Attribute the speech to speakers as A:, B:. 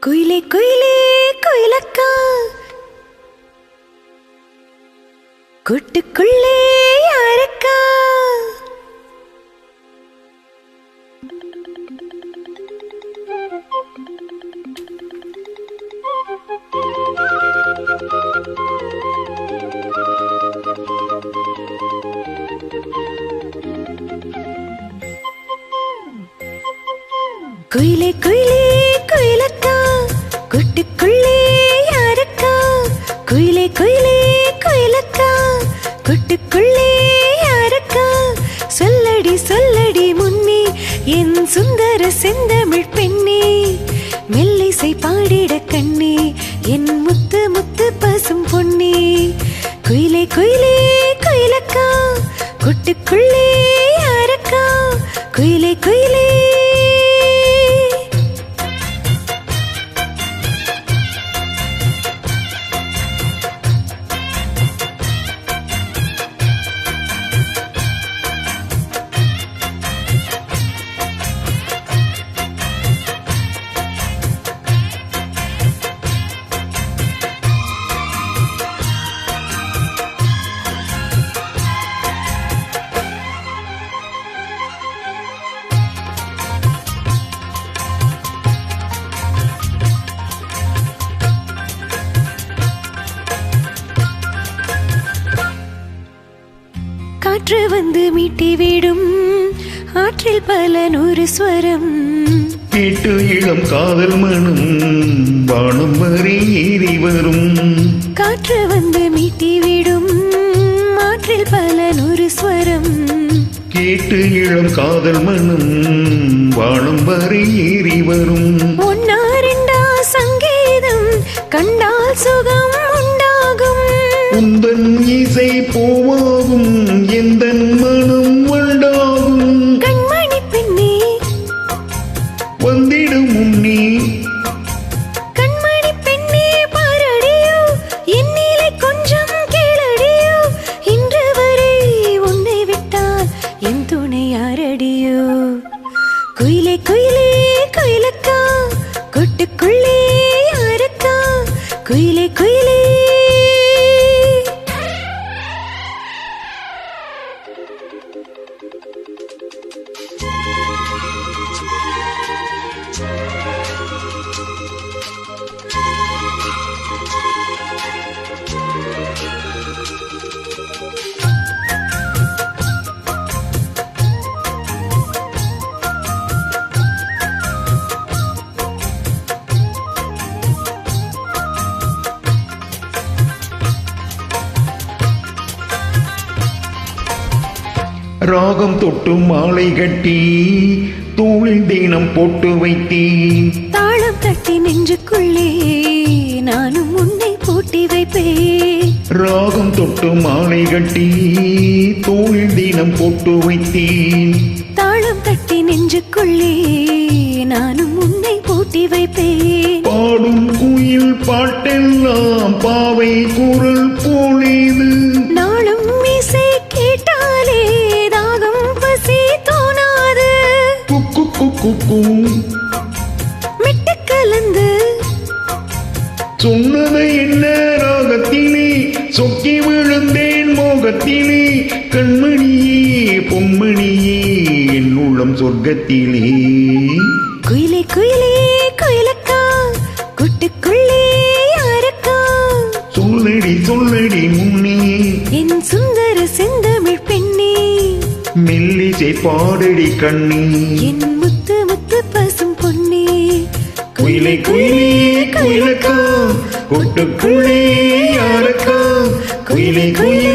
A: குயிலே குயிலே குயிலக்கா கூட்டுக்குள்ளே யாரக்கா குயிலே குயிலே குயிலக்கா கூட்டுக்குள்ளே யாரக்கா குயிலே குயிலே குயிலக்கா கூட்டுக்குள்ளே யாரக்கா சொல்லடி சொல்லடி முன்னே என் சுந்தர செந்தமிழ் பெண்ணே மெல்லிசை பாடிட கண்ணே என் முத்து முத்து பசும் பொன்னே குயிலே குயிலே குயிலக்கா கூட்டுக்குள்ளே யாரக்கா குயிலே குயிலே காற்று வந்து மீட்டி விடும் ஆற்றில் பல நூறு ஸ்வரம்
B: கேட்டு இளம் காதல் மனம் வானம் வரை ஏறி வரும்
A: காற்று வந்து மீட்டி விடும் ஆற்றில் பல நூறு ஸ்வரம்
B: கேட்டு இளம் காதல் மனம் வானம் வரை ஏறி வரும்
A: ஒன்னா ரெண்டா சங்கீதம் கண்டால் சுகம் உண்டாகும்
B: உந்தன் இசை போவாகும் எந்தன் மனம் வண்டாகும்
A: கண்மணி பெண்ணே
B: வந்திடும் முன்னே
A: கண்மணி பெண்ணே பாரடியோ என்னிலை கொஞ்சம் கேளடியோ இன்று வரை உன்னை விட்டால் என் துணை யாரடியோ குயிலே குயிலே குயிலக்கா கூட்டுக்குள்ளே யாரக்கா குயிலே குயிலே
B: ராகம் தொட்டு மாலை கட்டி தோளில் தினம் போட்டு வைத்தேன்
A: தாளம் தட்டி நெஞ்சுக்குள்ளே நானும் உன்னை பூட்டி வைப்பேன்
B: ராகம் தொட்டு மாலை கட்டி தோளில் தினம் போட்டு வைத்தேன்
A: தாளம் தட்டி நெஞ்சுக்குள்ளே நானும் உன்னை பூட்டி வைப்பேன்
B: பாடும் குயில் பாட்டெல்லாம் பாவை குரல் போலேது
A: நாளும் இசை கேட்டாலே தாகம் பசி தோணாது
B: குக்கு குக்கு
A: மிட்டு கலந்து
B: சொன்னதை என்ன ராகத்திலே சொக்கி விழுந்தேன் மோகத்திலே கண்மணியே பொன்மணியே என் உள்ளம் சொர்க்கத்திலே
A: குயிலே குயிலே குயிலக்கா கூட்டுக்குள்ளே யாரக்கா
B: சொல்லடி சொல்லடி முன்னே
A: என் சுந்தர செந்தமிழ் பெண்ணே
B: மெல்லிசை பாடடி கண்ணே
A: என் முத்து முத்து பசும் பொன்னே
B: குயிலை குயிலே குயிலக்கா கூட்டுக்குள்ளே யாரக்கா குயிலை குயிலே